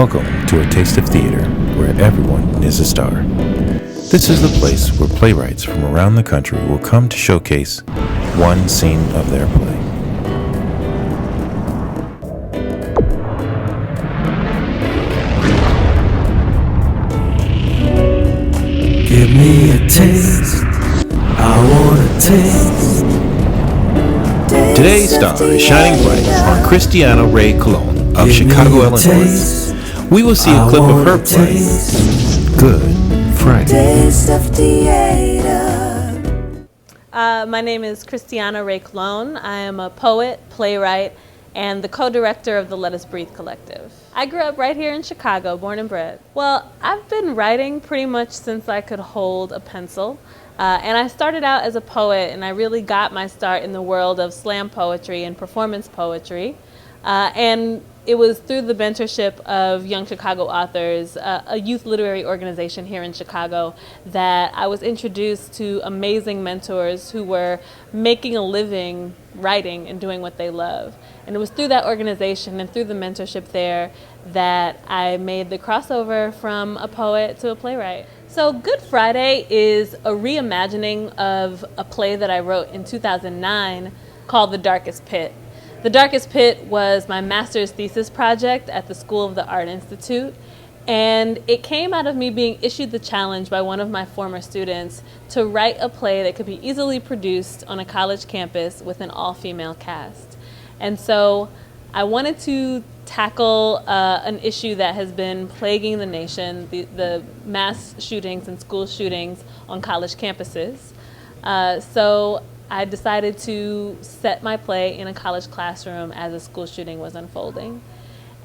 Welcome to A Taste of Theater, where everyone is a star. This is the place where playwrights from around the country will come to showcase one scene of their play. Give me a taste, I want a taste. Today's star is shining bright on Christiana Ray Colon of Chicago, Illinois. We will see a clip of her play, Good Friday. My name is Christiana Ray Colon. I am a poet, playwright, and the co-director of the Let Us Breathe Collective. I grew up right here in Chicago, born and bred. Well, I've been writing pretty much since I could hold a pencil. And I started out as a poet, and I really got my start in the world of slam poetry and performance poetry. And it was through the mentorship of Young Chicago Authors, a youth literary organization here in Chicago, that I was introduced to amazing mentors who were making a living writing and doing what they love. And it was through that organization and through the mentorship there that I made the crossover from a poet to a playwright. So Good Friday is a reimagining of a play that I wrote in 2009 called The Darkest Pit. The Darkest Pit was my master's thesis project at the School of the Art Institute, and it came out of me being issued the challenge by one of my former students to write a play that could be easily produced on a college campus with an all-female cast. And so I wanted to tackle an issue that has been plaguing the nation, the mass shootings and school shootings on college campuses. So I decided to set my play in a college classroom as a school shooting was unfolding.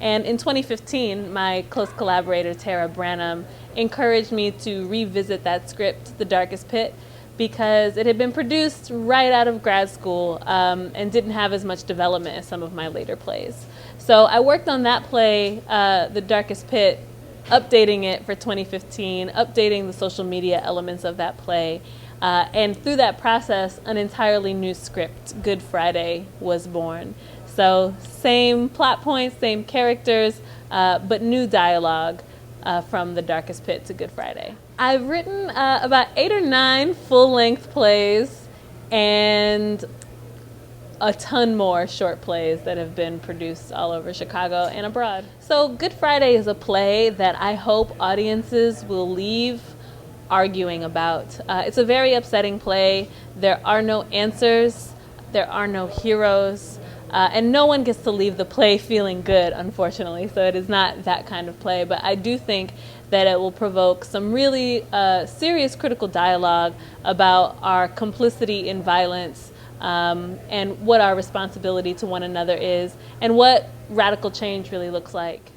And in 2015, my close collaborator, Tara Branham, encouraged me to revisit that script, The Darkest Pit, because it had been produced right out of grad school and didn't have as much development as some of my later plays. So I worked on that play, The Darkest Pit, updating it for 2015, updating the social media elements of that play. And through that process, an entirely new script, Good Friday, was born. So same plot points, same characters, but new dialogue from The Darkest Pit to Good Friday. I've written about 8 or 9 full-length plays and a ton more short plays that have been produced all over Chicago and abroad. So Good Friday is a play that I hope audiences will leave arguing about. It's a very upsetting play. There are no answers, there are no heroes, and no one gets to leave the play feeling good, unfortunately, so it is not that kind of play. But I do think that it will provoke some really serious critical dialogue about our complicity in violence and what our responsibility to one another is and what radical change really looks like.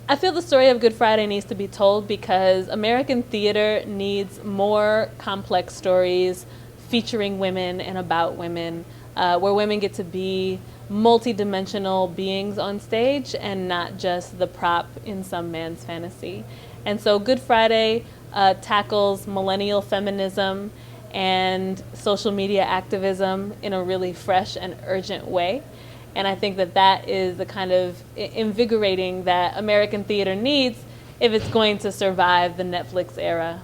I feel the story of Good Friday needs to be told because American theater needs more complex stories featuring women and about women, where women get to be multidimensional beings on stage and not just the prop in some man's fantasy. And so Good Friday tackles millennial feminism and social media activism in a really fresh and urgent way. And I think that that is the kind of invigorating that American theater needs if it's going to survive the Netflix era.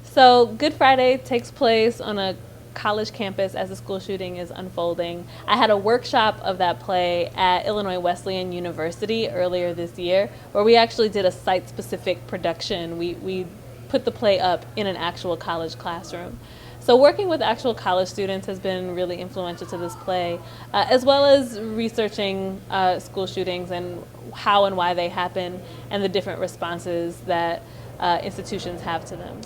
So Good Friday takes place on a college campus as the school shooting is unfolding. I had a workshop of that play at Illinois Wesleyan University earlier this year where we actually did a site-specific production. We put the play up in an actual college classroom. So working with actual college students has been really influential to this play, as well as researching school shootings and how and why they happen and the different responses that institutions have to them.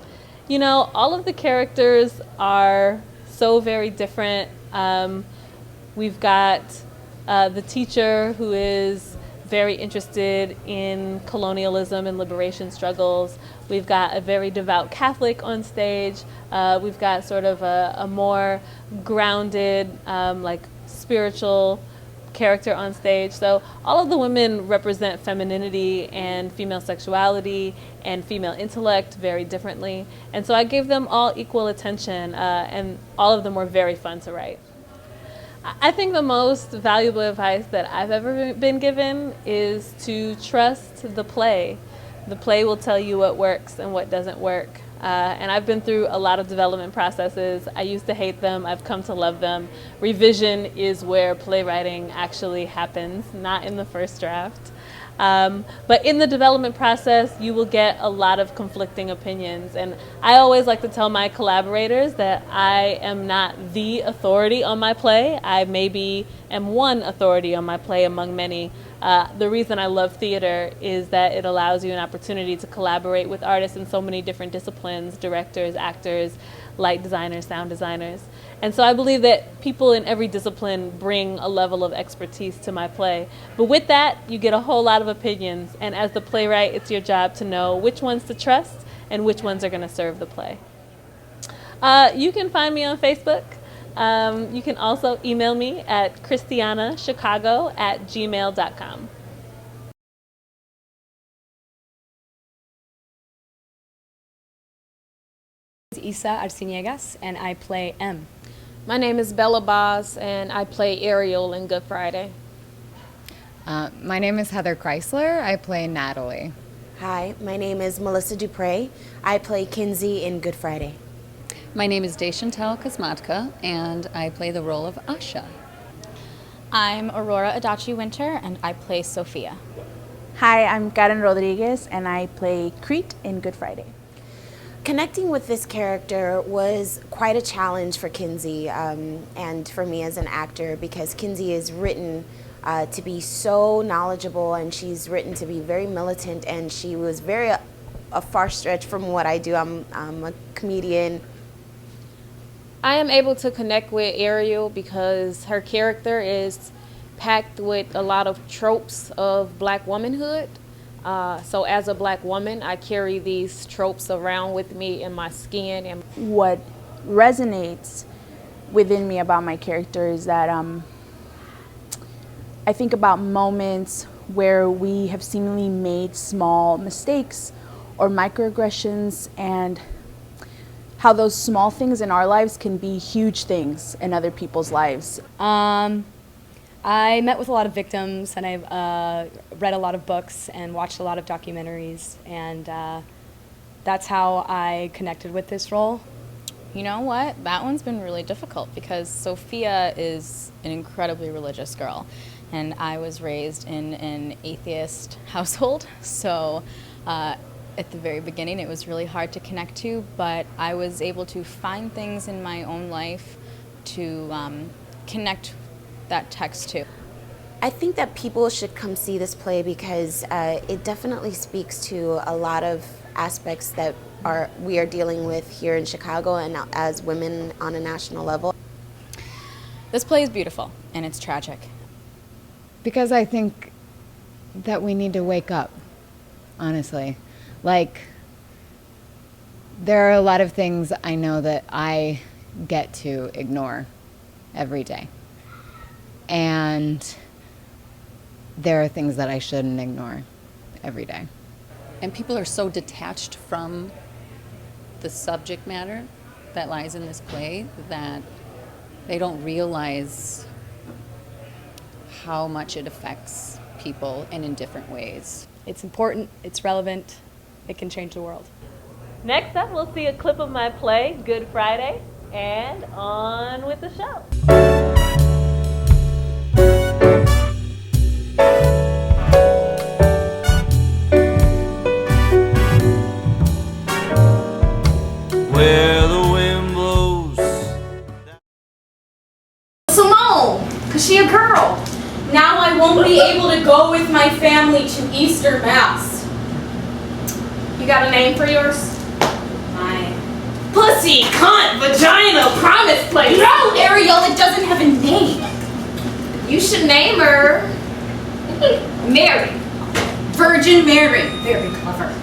You know, all of the characters are so very different. We've got the teacher who is very interested in colonialism and liberation struggles. We've got a very devout Catholic on stage. We've got sort of a more grounded, like spiritual character on stage. So all of the women represent femininity and female sexuality and female intellect very differently. And so I gave them all equal attention, and all of them were very fun to write. I think the most valuable advice that I've ever been given is to trust the play. The play will tell you what works and what doesn't work. And I've been through a lot of development processes. I used to hate them. I've come to love them. Revision is where playwriting actually happens, not in the first draft. But in the development process, you will get a lot of conflicting opinions. And I always like to tell my collaborators that I am not the authority on my play. I maybe am one authority on my play among many. The reason I love theater is that it allows you an opportunity to collaborate with artists in so many different disciplines, directors, actors, light designers, sound designers. And so I believe that people in every discipline bring a level of expertise to my play. But with that, you get a whole lot of opinions. And as the playwright, it's your job to know which ones to trust and which ones are going to serve the play. You can find me on Facebook. You can also email me at christianachicago@gmail.com. Isa Arciniegas, and I play M. My name is Bella Boss, and I play Ariel in Good Friday. My name is Heather Chrysler. I play Natalie. Hi, my name is Melissa Dupre. I play Kinsey in Good Friday. My name is Deshantel Kosmatka, and I play the role of Asha. I'm Aurora Adachi Winter, and I play Sophia. Hi, I'm Karen Rodriguez, and I play Crete in Good Friday. Connecting with this character was quite a challenge for Kinsey and for me as an actor, because Kinsey is written to be so knowledgeable, and she's written to be very militant, and she was very a far stretch from what I do. I'm a comedian. I am able to connect with Ariel because her character is packed with a lot of tropes of Black womanhood. So as a Black woman, I carry these tropes around with me in my skin. And what resonates within me about my character is that I think about moments where we have seemingly made small mistakes or microaggressions, and how those small things in our lives can be huge things in other people's lives. I met with a lot of victims, and I've read a lot of books and watched a lot of documentaries, and that's how I connected with this role. You know what? That one's been really difficult because Sophia is an incredibly religious girl, and I was raised in an atheist household, so at the very beginning it was really hard to connect to, but I was able to find things in my own life to connect that text to. I think that people should come see this play because it definitely speaks to a lot of aspects that we are dealing with here in Chicago and as women on a national level. This play is beautiful, and it's tragic. Because I think that we need to wake up, honestly. Like, there are a lot of things I know that I get to ignore every day. And there are things that I shouldn't ignore every day. And people are so detached from the subject matter that lies in this play that they don't realize how much it affects people and in different ways. It's important, it's relevant, it can change the world. Next up, we'll see a clip of my play, Good Friday, and on with the show. Where the wind blows. Simone, because she a girl. Now I won't be able to go with my family to Easter Mass. You got a name for yours? My pussy, cunt, vagina, promise place. No, Ariel, it doesn't have a name. You should name her Mary. Virgin Mary. Very clever.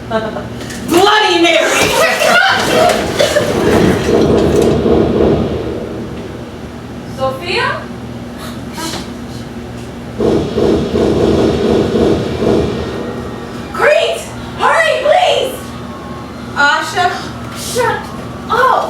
Bloody Mary. Sophia? Crete! Hurry, please! Asha, shut up!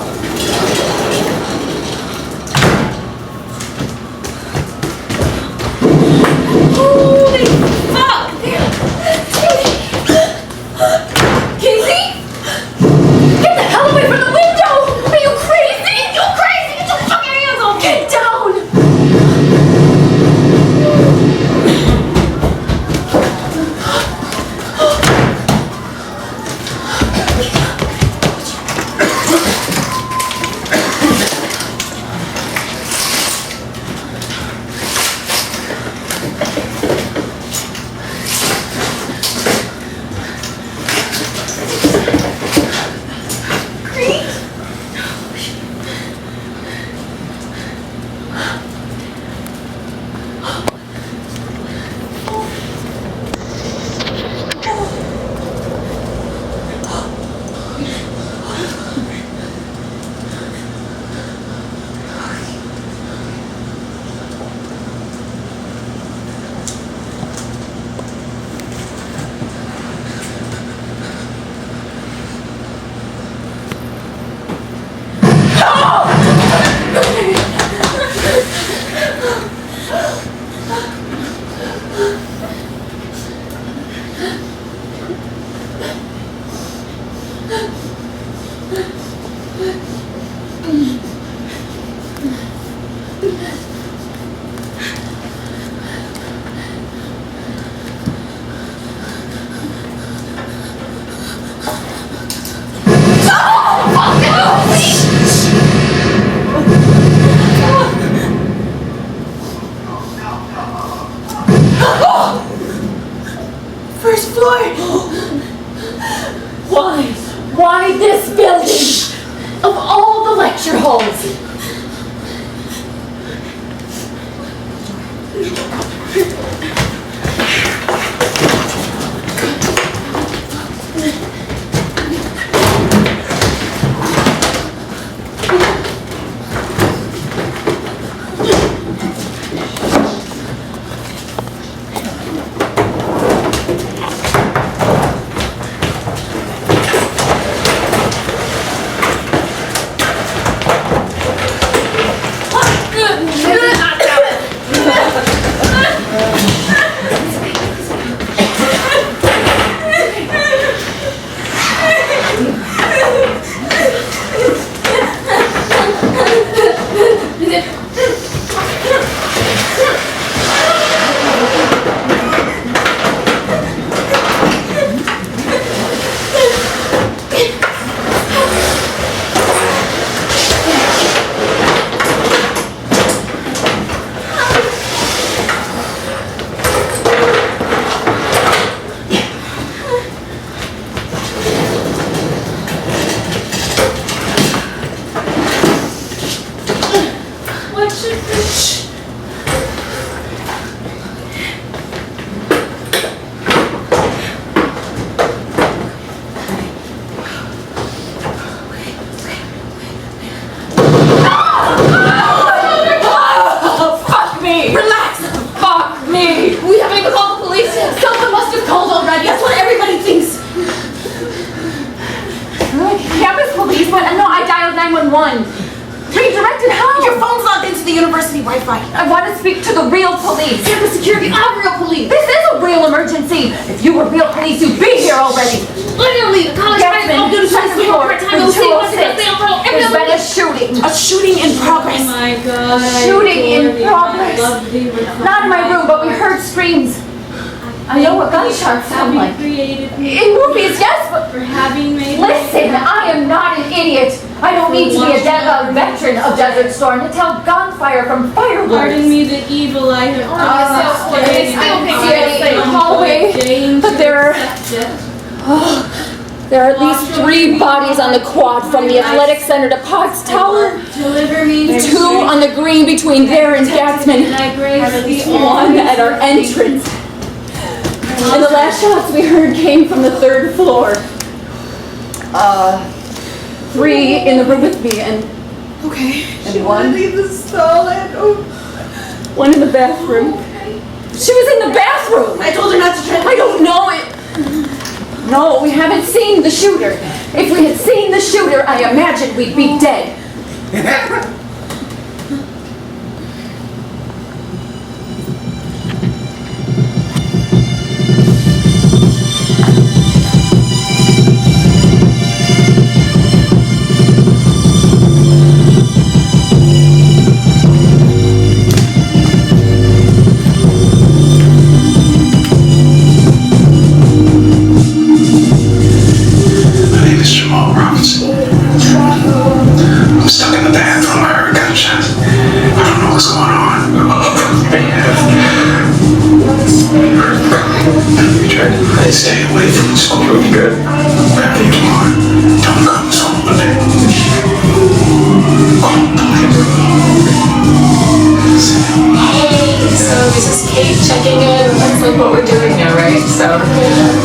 First floor! Why this building? Of all the lecture halls? Redirected how? Your phone's logged into the university Wi-Fi. I want to speak to the real police. Campus security, I'm real police. This is a real emergency. If you were real police, you'd be here already. Literally, the college There's been a shooting. A shooting in progress. Oh my God. A shooting in progress. Not in my room, but we heard screams. I know what gunshots sound like. In movies, yes, but listen, I am not an idiot. I don't need to be a veteran of Desert Storm to tell gunfire from fireworks. Pardon me the evil I have but there are at least 3 bodies on the quad from the athletic center to Potts Tower. 2 on the green between there and Gatsman. 1 at our entrance. And the last shots we heard came from the 3rd floor. 3 in the room with me and and 1 leave the stall and 1 in the bathroom. She was in the bathroom. I told her not to try. I don't know it. No, we haven't seen the shooter. If we had seen the shooter, I imagine we'd be dead. I'm stuck in the bathroom. I heard gunshots. I don't know what's going on. I stay away from the school. Good. Whatever you want. Don't come to Monday. So this is Kate checking in. That's like what we're doing now, right? So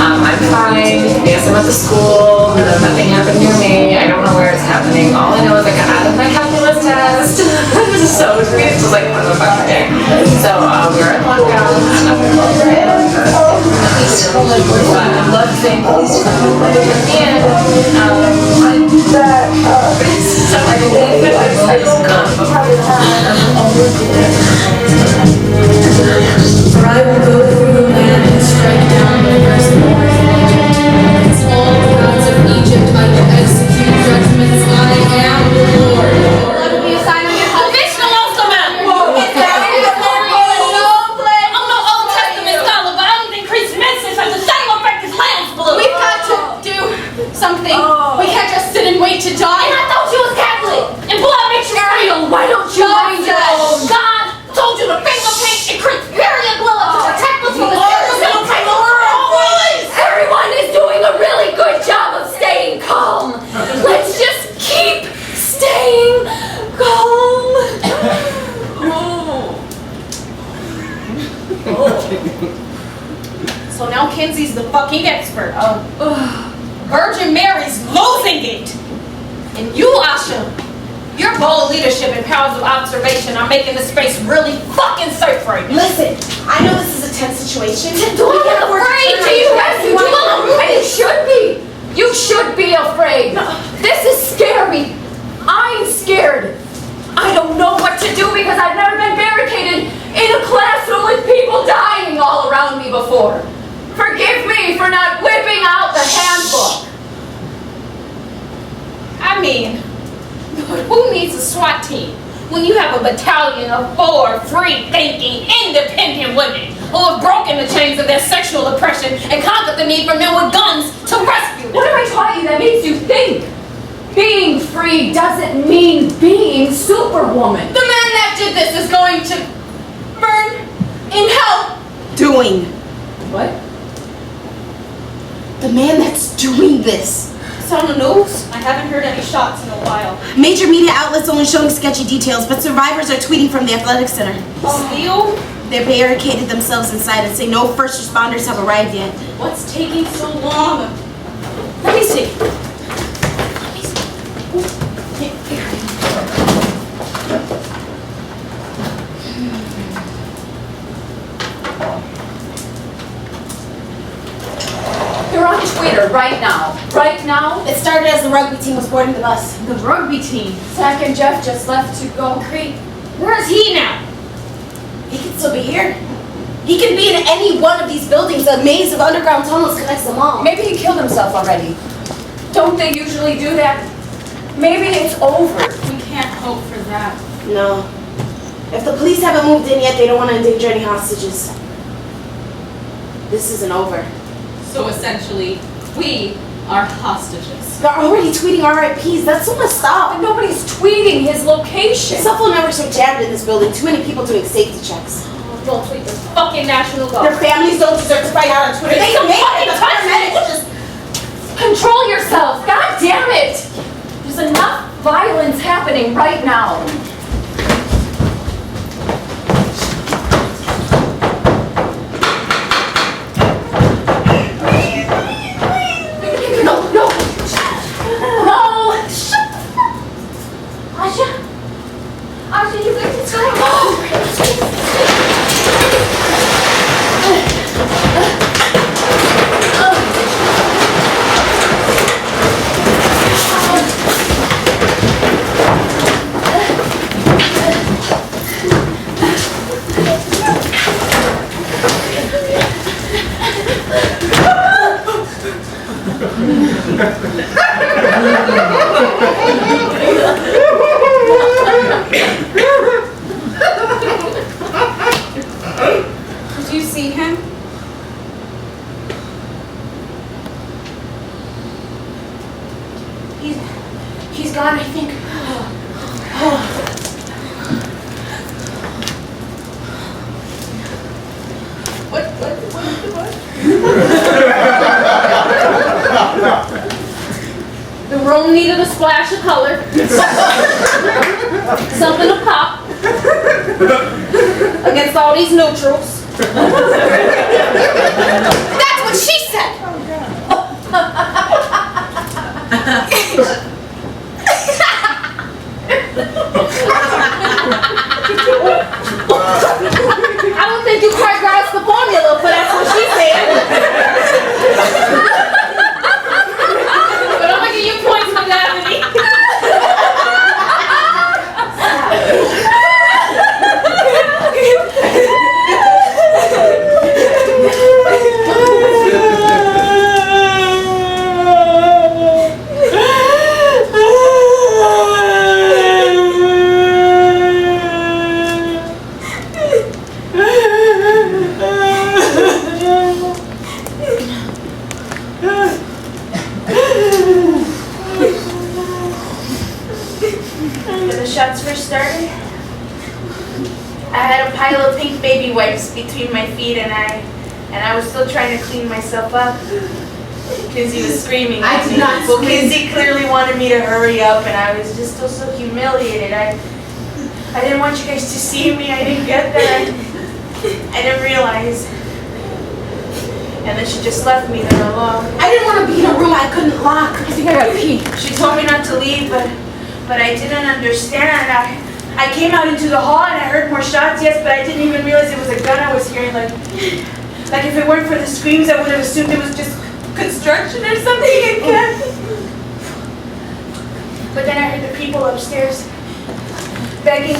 I'm fine. Yes, I'm at the school. Nothing happened near me. I don't know where it's happening. All I know is I got out of my calculus test. So it was like 1 o'clock a day. So we're at lockdown. Love saying police and I believe that I just For I will go through the land and strike down the first to die. And I thought you was Catholic. And blood makes you Ariel, why don't you mind your own? God told you to finger paint and period blood to protect us from the Everyone is doing a really good job of staying calm. Let's just keep staying calm. So now Kinsey's the fucking expert. Virgin Mary's losing it. And you, Asha, your bold leadership and powers of observation are making the space really fucking safe for you. Listen, I know this is a tense situation. Don't get afraid to you rescue. You should be. You should be afraid. This is scary. I'm scared. I don't know what to do because I've never been barricaded in a classroom with people dying all around me before. Forgive me for not whipping out the handbook. I mean, who needs a SWAT team when you have a battalion of 4 free-thinking, independent women who have broken the chains of their sexual oppression and conquered the need for men with guns to rescue them? What have I taught you that makes you think? Being free doesn't mean being Superwoman. The man that did this is going to burn in hell. Doing. What? The man that's doing this. It's on the news. I haven't heard any shots in a while. Major media outlets only showing sketchy details, but survivors are tweeting from the athletic center. Still? They barricaded themselves inside and say no first responders have arrived yet. What's taking so long? Let me see. You're on Twitter right now. Right now? It started as the rugby team was boarding the bus. The rugby team. Zach and Jeff just left to go. Great. Where is he now? He could still be here. He can be in any one of these buildings. A maze of underground tunnels connects them all. Maybe he killed himself already. Don't they usually do that? Maybe it's over. We can't hope for that. No. If the police haven't moved in yet, they don't want to endanger any hostages. This isn't over. So essentially, we are hostages. They're already tweeting RIPs. That's so messed up. But nobody's tweeting his location. Cell phone networks are jammed in this building. Too many people doing safety checks. Don't tweet the fucking National Guard. Their families don't deserve to find out on Twitter. They don't make it. The paramedics just control yourself. God damn it. There's enough violence happening right now. Asha, you guys are Did you see him? He's gone, I think. The room needed a splash of color. Something to pop. Against all these neutrals. That's what she said! I don't think you quite grasped the formula, but that's what she said. But I'm gonna give you points for that, shots first started, I had a pile of pink baby wipes between my feet, and I was still trying to clean myself up. Kinsey was screaming. I did not Well, scream. Kinsey clearly wanted me to hurry up, and I was just still so humiliated. I didn't want you guys to see me. I didn't get that. I didn't realize. And then she just left me there alone. I didn't want to be in a room I couldn't lock. I think I gotta pee. She told me not to leave, but I didn't understand. I came out into the hall and I heard more shots, yes, but I didn't even realize it was a gun I was hearing. Like if it weren't for the screams, I would have assumed it was just construction or something again. But then I heard the people upstairs begging.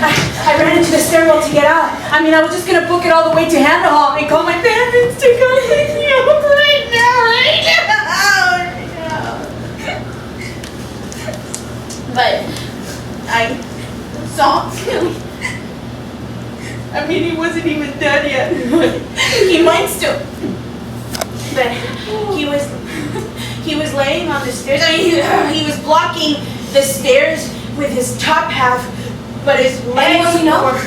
I ran into the stairwell to get out. I mean, I was just gonna book it all the way to Hannah Hall and call my parents to come pick me up right now. But I saw him. I mean, he wasn't even done yet. He might still. But he was laying on the stairs. I mean, he was blocking the stairs with his top half, but his legs were.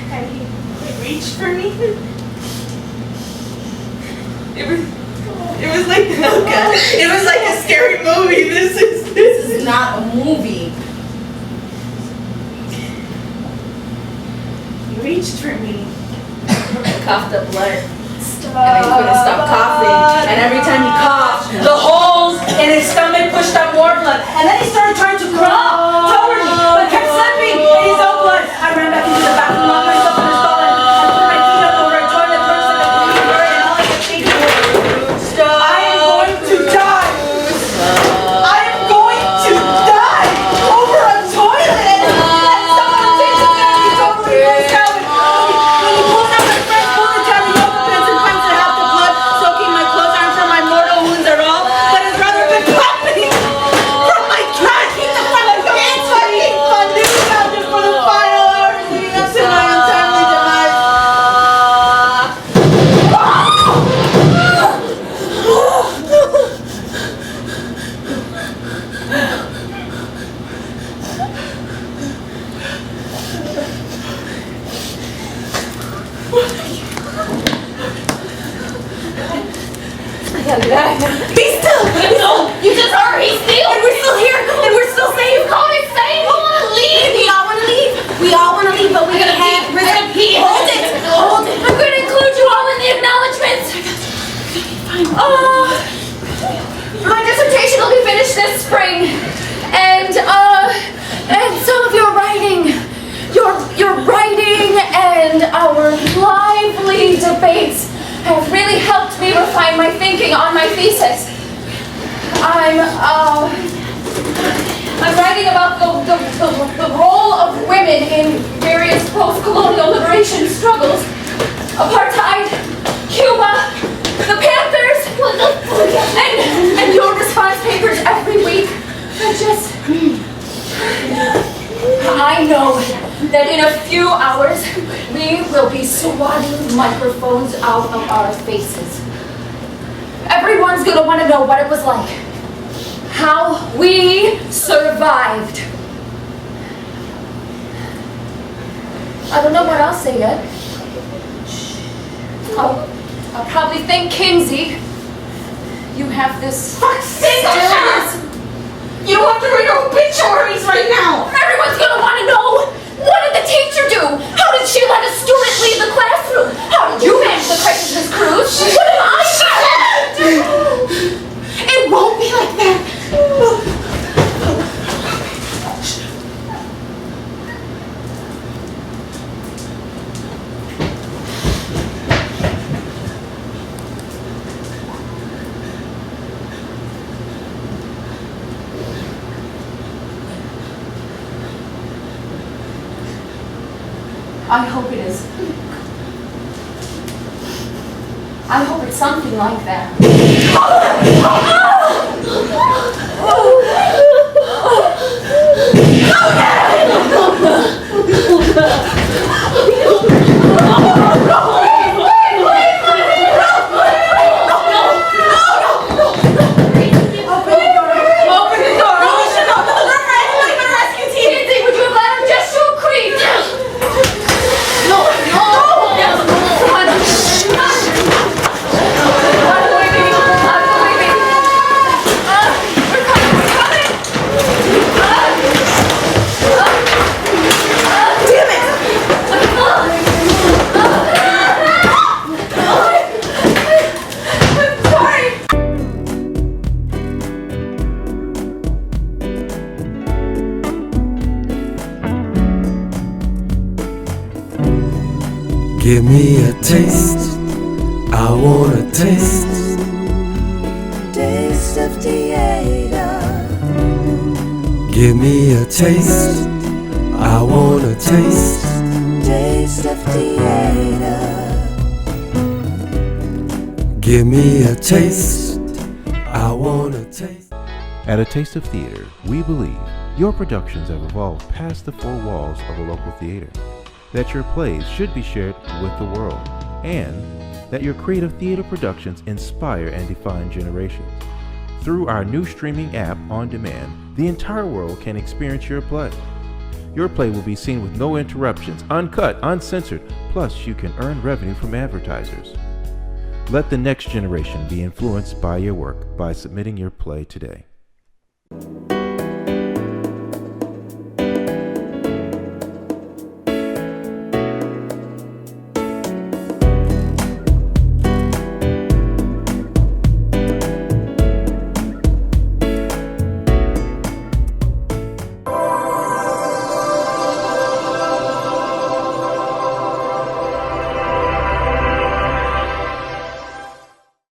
And he reached for me. It was like it was like a scary movie. This is not a movie. He reached for me, coughed up blood. And then he couldn't stop coughing. And every time he coughed, the holes in his stomach pushed out more blood. And then he started trying to crawl toward me, but kept slipping in his own blood. I ran back into the bathroom, locked myself in the stall, and put my feet up over a toilet first like a bleeding bird, and all I could think was, I am going to die. I am going to die over a toilet. And someone takes a gun, he totally goes down with me. When he pulls out the fresh bullet job, he opens and finds it half the blood soaking my clothes aren't from my mortal wounds at all, but it's rather been popping from my cat. He's the fucking dance fucking fun. This is not just for the final hours leading up to my untimely demise. Be still! You just are. He's still. And we're still here, and we're still safe. You called it safe. We want to leave. We all want to leave. We all want to leave, but we can't. We're gonna pee. Hold it. Hold it. I'm gonna include you all in the acknowledgments. My dissertation will be finished this spring, and some of your writing, your writing, and our lively debates have really helped me refine my thinking on my thesis. I'm writing about the role of women in various post-colonial liberation struggles. Apartheid, Cuba, the Panthers, and your response papers every week. I know that in a few hours we will be swatting microphones out of our faces. Everyone's gonna want to know what it was like. How we survived. I don't know what I'll say yet. I'll probably thank Kinsey. You have this. You don't have to read obituaries right now. Everyone's gonna want to know, what did the teacher do? How did she let a student leave the classroom? How did you manage the crisis, Miss Cruz? What am I? It won't be like that. I hope it is. I hope it's something like that. Open the door. Give me a taste. I want a taste. Taste of theater. Give me a taste. I want a taste. Taste of theater. Give me a taste. I want a taste. At A Taste of Theater, we believe your productions have evolved past the four walls of a local theater, that your plays should be shared with the world, and that your creative theater productions inspire and define generations. Through our new streaming app On Demand, the entire world can experience your play. Your play will be seen with no interruptions, uncut, uncensored, plus you can earn revenue from advertisers. Let the next generation be influenced by your work by submitting your play today.